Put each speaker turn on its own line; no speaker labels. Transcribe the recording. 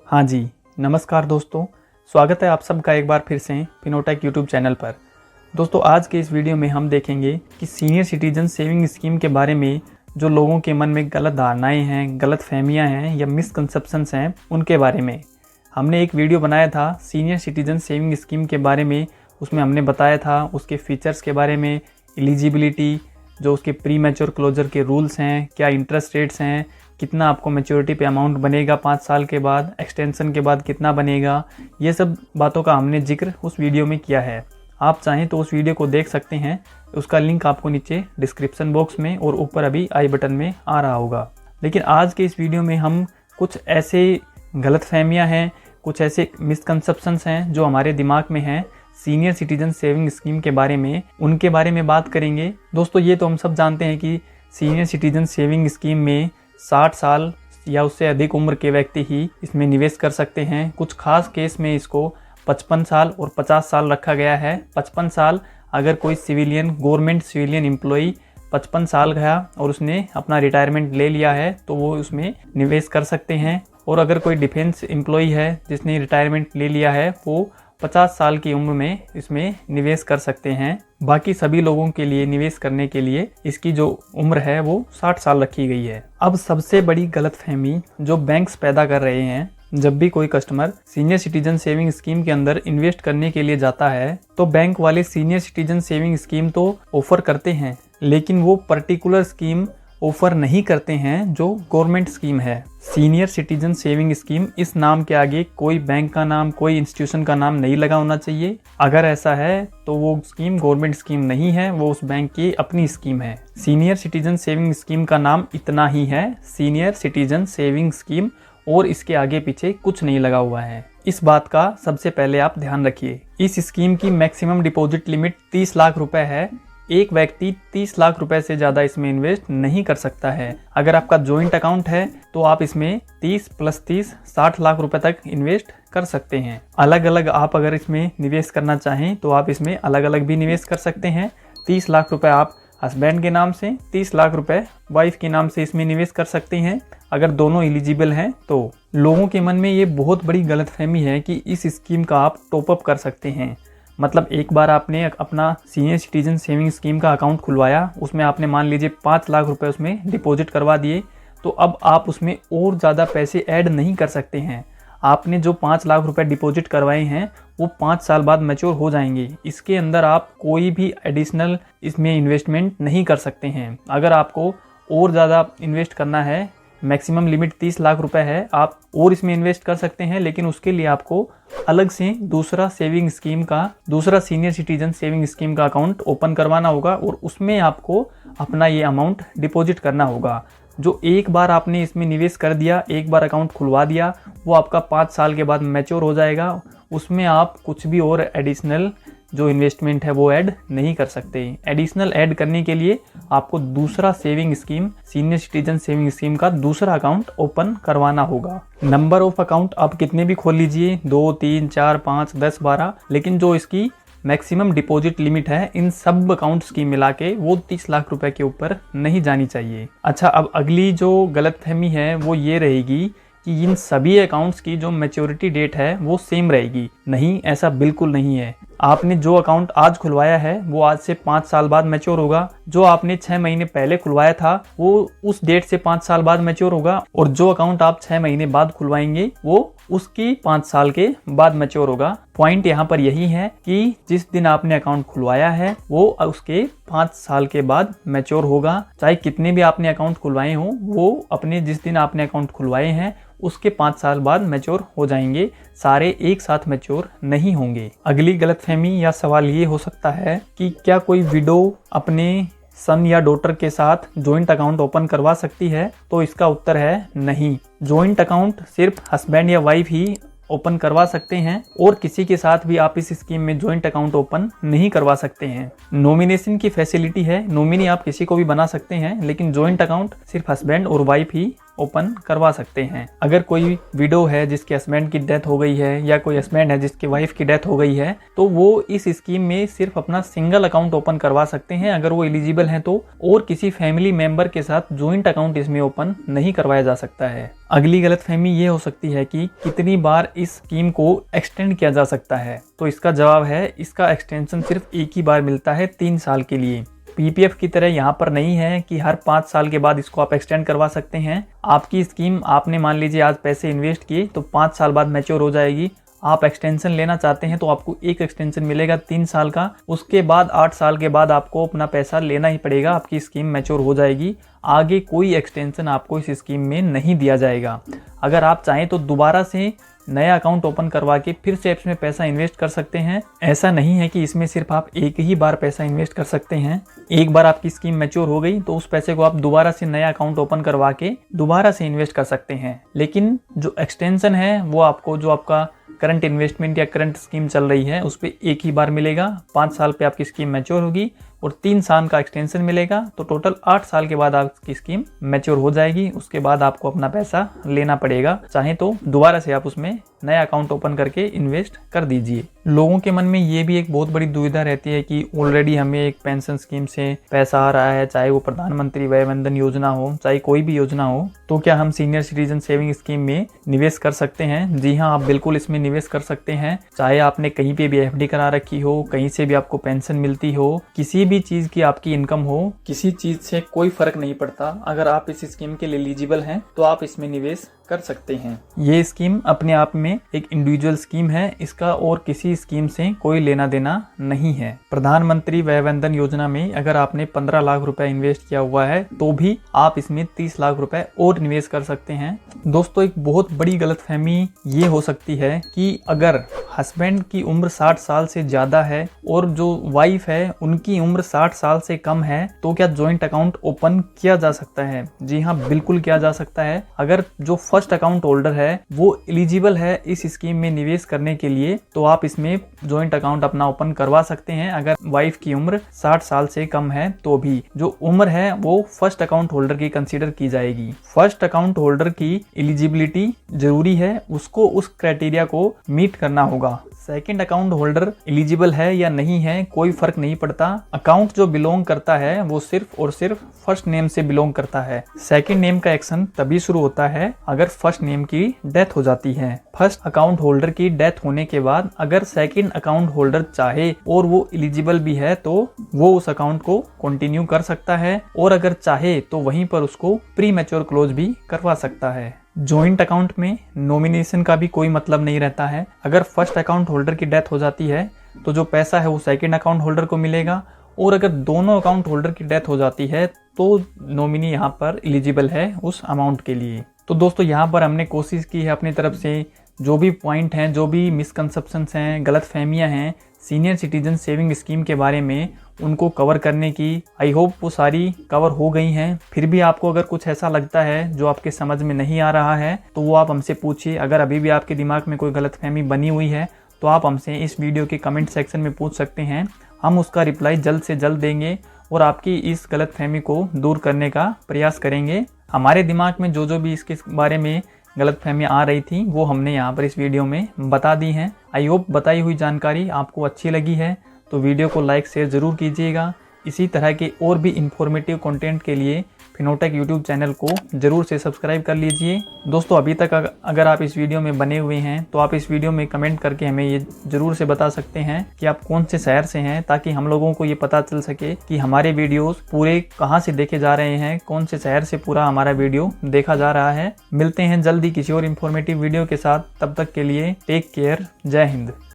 हाँ जी, नमस्कार दोस्तों। स्वागत है आप सबका एक बार फिर से फिनोटेक यूट्यूब चैनल पर। दोस्तों, आज के इस वीडियो में हम देखेंगे कि सीनियर सिटीजन सेविंग स्कीम के बारे में जो लोगों के मन में गलत धारणाएं हैं, गलत फहमियाँ हैं या मिसकंसेप्शंस हैं, उनके बारे में। हमने एक वीडियो बनाया था सीनियर सिटीजन सेविंग स्कीम के बारे में। उसमें हमने बताया था उसके फीचर्स के बारे में, एलिजिबिलिटी, जो उसके प्री मैच्योर क्लोजर के रूल्स हैं, क्या इंटरेस्ट रेट्स हैं, कितना आपको मैच्योरिटी पे अमाउंट बनेगा 5 साल के बाद, एक्सटेंशन के बाद कितना बनेगा, ये सब बातों का हमने जिक्र उस वीडियो में किया है। आप चाहें तो उस वीडियो को देख सकते हैं, उसका लिंक आपको नीचे डिस्क्रिप्शन बॉक्स में और ऊपर अभी आई बटन में आ रहा होगा। लेकिन आज के इस वीडियो में हम कुछ ऐसे गलतफहमियां हैं, कुछ ऐसे मिसकंसेप्शंस हैं जो हमारे दिमाग में हैं सीनियर सिटीजन सेविंग स्कीम के बारे में, उनके बारे में बात करेंगे। दोस्तों, ये तो हम सब जानते हैं कि सीनियर सिटीजन सेविंग स्कीम में 60 साल या उससे अधिक उम्र के व्यक्ति ही इसमें निवेश कर सकते हैं। कुछ खास केस में इसको 55 साल और 50 साल रखा गया है। 55 साल अगर कोई गवर्नमेंट सिविलियन एम्प्लॉई 55 साल गया और उसने अपना रिटायरमेंट ले लिया है तो वो उसमें निवेश कर सकते हैं। और अगर कोई डिफेंस एम्प्लॉई है जिसने रिटायरमेंट ले लिया है, वो 50 साल की उम्र में इसमें निवेश कर सकते हैं। बाकी सभी लोगों के लिए निवेश करने के लिए इसकी जो उम्र है वो 60 साल रखी गई है। अब सबसे बड़ी गलतफहमी जो बैंक्स पैदा कर रहे हैं, जब भी कोई customer senior citizen saving scheme के अंदर इन्वेस्ट करने के लिए जाता है तो बैंक वाले सीनियर सिटीजन सेविंग स्कीम तो ऑफर करते हैं, लेकिन वो पर्टिकुलर स्कीम ऑफर नहीं करते हैं जो गवर्नमेंट स्कीम है। सीनियर सिटीजन सेविंग स्कीम, इस नाम के आगे कोई बैंक का नाम, कोई इंस्टीट्यूशन का नाम नहीं लगा होना चाहिए। अगर ऐसा है तो वो स्कीम गवर्नमेंट स्कीम नहीं है, वो उस बैंक की अपनी स्कीम है। सीनियर सिटीजन सेविंग स्कीम का नाम इतना ही है, सीनियर सिटीजन सेविंग स्कीम, और इसके आगे पीछे कुछ नहीं लगा हुआ है। इस बात का सबसे पहले आप ध्यान रखिए। इस स्कीम की मैक्सिमम डिपॉजिट लिमिट 30 लाख रुपए है। एक व्यक्ति 30 लाख रुपए से ज़्यादा इसमें इन्वेस्ट नहीं कर सकता है। अगर आपका जॉइंट अकाउंट है तो आप इसमें 30 + 30 60 लाख रुपए तक इन्वेस्ट कर सकते हैं। अलग अलग आप अगर इसमें निवेश करना चाहें तो आप इसमें अलग अलग भी निवेश कर सकते हैं। 30 लाख रुपए आप हस्बैंड के नाम से, 30 लाख रुपए वाइफ के नाम से इसमें निवेश कर सकते हैं, अगर दोनों एलिजिबल हैं तो। लोगों के मन में ये बहुत बड़ी गलतफहमी है कि इस स्कीम का आप टॉपअप कर सकते हैं। मतलब एक बार आपने अपना सीनियर सिटीजन सेविंग स्कीम का अकाउंट खुलवाया, उसमें आपने मान लीजिए 5 लाख रुपए उसमें डिपॉजिट करवा दिए, तो अब आप उसमें और ज़्यादा पैसे ऐड नहीं कर सकते हैं। आपने जो 5 लाख रुपए डिपॉजिट करवाए हैं वो 5 साल बाद मैच्योर हो जाएंगे। इसके अंदर आप कोई भी एडिशनल इसमें इन्वेस्टमेंट नहीं कर सकते हैं। अगर आपको और ज़्यादा इन्वेस्ट करना है, मैक्सिमम लिमिट 30 लाख रुपए है, आप और इसमें इन्वेस्ट कर सकते हैं, लेकिन उसके लिए आपको अलग से दूसरा सीनियर सिटीजन सेविंग स्कीम का अकाउंट ओपन करवाना होगा और उसमें आपको अपना ये अमाउंट डिपॉजिट करना होगा। जो एक बार आपने इसमें निवेश कर दिया, एक बार अकाउंट खुलवा दिया, वो आपका 5 साल के बाद मैच्योर हो जाएगा। उसमें आप कुछ भी और एडिशनल जो इन्वेस्टमेंट है वो ऐड नहीं कर सकते। एडिशनल ऐड करने के लिए आपको दूसरा saving scheme, senior citizen saving scheme का दूसरा अकाउंट ओपन करवाना होगा। नंबर ऑफ अकाउंट आप कितने भी खोल लीजिए, 2, 3, 4, 5, 10, 12, लेकिन जो इसकी मैक्सिमम डिपॉजिट लिमिट है इन सब अकाउंट्स की मिला के वो 30 लाख रुपए के ऊपर नहीं जानी चाहिए। अच्छा, अब अगली जो गलतफहमी है वो ये रहेगी कि इन सभी अकाउंट्स की जो मैच्योरिटी डेट है वो सेम रहेगी। नहीं, ऐसा बिल्कुल नहीं है। आपने जो अकाउंट आज खुलवाया है वो आज से 5 साल बाद मैच्योर होगा। जो आपने 6 महीने पहले खुलवाया था वो उस डेट से 5 साल बाद मैच्योर होगा, और जो अकाउंट आप 6 महीने बाद खुलवाएंगे वो उसकी 5 साल के बाद मैच्योर होगा। पॉइंट यहाँ पर यही है कि जिस दिन आपने अकाउंट खुलवाया है वो उसके 5 साल के बाद मैच्योर होगा। चाहे कितने भी आपने अकाउंट खुलवाए हों, वो अपने जिस दिन आपने अकाउंट खुलवाए हैं उसके 5 साल बाद मैच्योर हो जाएंगे, सारे एक साथ मैच्योर नहीं होंगे। अगली गलतफहमी या सवाल ये हो सकता है कि क्या कोई विडो अपने सन या डॉटर के साथ जॉइंट अकाउंट ओपन करवा सकती है? तो इसका उत्तर है नहीं। जॉइंट अकाउंट सिर्फ हस्बैंड या वाइफ ही ओपन करवा सकते हैं और किसी के साथ भी आप इस स्कीम में जॉइंट अकाउंट ओपन नहीं करवा सकते हैं। नॉमिनेशन की फैसिलिटी है, नॉमिनी आप किसी को भी बना सकते हैं, लेकिन जॉइंट अकाउंट सिर्फ हस्बैंड और वाइफ ही ओपन करवा सकते हैं। अगर कोई विडो है जिसके हस्बैंड की डेथ हो गई है या कोई हस्बैंड है जिसकी वाइफ की डेथ हो गई है तो वो इस स्कीम में सिर्फ अपना सिंगल अकाउंट ओपन करवा सकते हैं अगर वो एलिजिबल हैं तो, और किसी फैमिली मेंबर के साथ ज्वाइंट अकाउंट इसमें ओपन नहीं करवाया जा सकता है। अगली गलतफहमी ये हो सकती है कि कितनी बार इस स्कीम को एक्सटेंड किया जा सकता है, तो इसका जवाब है इसका एक्सटेंशन सिर्फ एक ही बार मिलता है 3 साल के लिए। पीपीएफ की तरह यहाँ पर नहीं है कि हर 5 साल के बाद इसको आप एक्सटेंड करवा सकते हैं। आपकी स्कीम आपने मान लीजिए आज पैसे इन्वेस्ट किए तो 5 साल बाद मैच्योर हो जाएगी। आप एक्सटेंशन लेना चाहते हैं तो आपको एक एक्सटेंशन मिलेगा 3 साल का, उसके बाद 8 साल के बाद आपको अपना पैसा लेना ही पड़ेगा, आपकी स्कीम मैच्योर हो जाएगी। आगे कोई एक्सटेंशन आपको इस स्कीम में नहीं दिया जाएगा। अगर आप चाहें तो दोबारा से नया अकाउंट ओपन करवा के फिर से इसमें पैसा इन्वेस्ट कर सकते हैं। ऐसा नहीं है कि इसमें सिर्फ आप एक ही बार पैसा इन्वेस्ट कर सकते हैं। एक बार आपकी स्कीम मैच्योर हो गई तो उस पैसे को आप दोबारा से नया अकाउंट ओपन करवा के दोबारा से इन्वेस्ट कर सकते हैं। लेकिन जो एक्सटेंशन है वो आपको जो आपका करंट इन्वेस्टमेंट या करंट स्कीम चल रही है उस पर एक ही बार मिलेगा। 5 साल पे आपकी स्कीम मैच्योर होगी और 3 साल का एक्सटेंशन मिलेगा, तो टोटल 8 साल के बाद आपकी स्कीम मैच्योर हो जाएगी। उसके बाद आपको अपना पैसा लेना पड़ेगा, चाहे तो दोबारा से आप उसमें नया अकाउंट ओपन करके इन्वेस्ट कर दीजिए। लोगों के मन में ये भी एक बहुत बड़ी दुविधा रहती है कि ऑलरेडी हमें एक पेंशन स्कीम से पैसा आ रहा है, चाहे वो प्रधानमंत्री वय वंदन योजना हो, चाहे कोई भी योजना हो, तो क्या हम सीनियर सिटीजन सेविंग स्कीम में निवेश कर सकते हैं? जी हाँ, आप बिल्कुल इसमें निवेश कर सकते हैं। चाहे आपने कहीं पे भी एफडी करा रखी हो, कहीं से भी आपको पेंशन मिलती हो, किसी भी चीज की आपकी इनकम हो, किसी चीज से कोई फर्क नहीं पड़ता। अगर आप इस स्कीम के लिए एलिजिबल हैं तो आप इसमें निवेश कर सकते हैं। ये स्कीम अपने आप में एक इंडिविजुअल स्कीम है, इसका और किसी स्कीम से कोई लेना देना नहीं है। प्रधानमंत्री वय वंदन योजना में अगर आपने 15 लाख रुपए इन्वेस्ट किया हुआ है तो भी आप इसमें 30 लाख रुपए और निवेश कर सकते हैं। दोस्तों, एक बहुत बड़ी गलतफहमी ये हो सकती है कि अगर हस्बैंड की उम्र 60 साल से ज्यादा है और जो वाइफ है उनकी उम्र 60 साल से कम है तो क्या ज्वाइंट अकाउंट ओपन किया जा सकता है? जी हाँ, बिल्कुल किया जा सकता है। अगर जो फर्स्ट अकाउंट होल्डर है वो एलिजिबल है इस स्कीम में निवेश करने के लिए तो आप इसमें ज्वाइंट अकाउंट अपना ओपन करवा सकते हैं। अगर वाइफ की उम्र 60 साल से कम है तो भी जो उम्र है वो फर्स्ट अकाउंट होल्डर की कंसीडर की जाएगी। फर्स्ट अकाउंट होल्डर की एलिजिबिलिटी जरूरी है, उसको उस क्राइटेरिया को मीट करना होगा। सेकंड अकाउंट होल्डर एलिजिबल है या नहीं है कोई फर्क नहीं पड़ता। अकाउंट जो बिलोंग करता है वो सिर्फ और सिर्फ फर्स्ट नेम से बिलोंग करता है। सेकंड नेम का एक्शन तभी शुरू होता है अगर फर्स्ट नेम की डेथ हो जाती है। फर्स्ट अकाउंट होल्डर की डेथ होने के बाद अगर सेकंड अकाउंट होल्डर चाहे और वो एलिजिबल भी है तो वो उस अकाउंट को कंटिन्यू कर सकता है, और अगर चाहे तो वहीं पर उसको प्री मैच्योर क्लोज भी करवा सकता है। जॉइंट अकाउंट में नॉमिनेशन का भी कोई मतलब नहीं रहता है। अगर फर्स्ट अकाउंट होल्डर की डेथ हो जाती है तो जो पैसा है वो सेकंड अकाउंट होल्डर को मिलेगा, और अगर दोनों अकाउंट होल्डर की डेथ हो जाती है तो नॉमिनी यहाँ पर एलिजिबल है उस अमाउंट के लिए। तो दोस्तों, यहाँ पर हमने कोशिश की है अपनी तरफ से जो भी पॉइंट हैं, जो भी मिसकंसेप्शंस हैं, गलत फहमियाँ हैं सीनियर सिटीजन सेविंग स्कीम के बारे में, उनको कवर करने की। आई होप वो सारी कवर हो गई हैं। फिर भी आपको अगर कुछ ऐसा लगता है जो आपके समझ में नहीं आ रहा है तो वो आप हमसे पूछिए। अगर अभी भी आपके दिमाग में कोई गलतफहमी बनी हुई है तो आप हमसे इस वीडियो के कमेंट सेक्शन में पूछ सकते हैं। हम उसका रिप्लाई जल्द से जल्द देंगे और आपकी इस गलतफहमी को दूर करने का प्रयास करेंगे। हमारे दिमाग में जो भी इसके बारे में गलतफहमियां आ रही थी वो हमने यहाँ पर इस वीडियो में बता दी हैं। आई होप बताई हुई जानकारी आपको अच्छी लगी है तो वीडियो को लाइक शेयर ज़रूर कीजिएगा। इसी तरह के और भी इंफॉर्मेटिव कंटेंट के लिए फिनोटेक यूट्यूब चैनल को ज़रूर से सब्सक्राइब कर लीजिए। दोस्तों, अभी तक अगर आप इस वीडियो में बने हुए हैं तो आप इस वीडियो में कमेंट करके हमें ये ज़रूर से बता सकते हैं कि आप कौन से शहर से हैं, ताकि हम लोगों को ये पता चल सके कि हमारे वीडियोस पूरे कहाँ से देखे जा रहे हैं, कौन से शहर से पूरा हमारा वीडियो देखा जा रहा है। मिलते हैं जल्दी किसी और इन्फॉर्मेटिव वीडियो के साथ, तब तक के लिए टेक केयर। जय हिंद।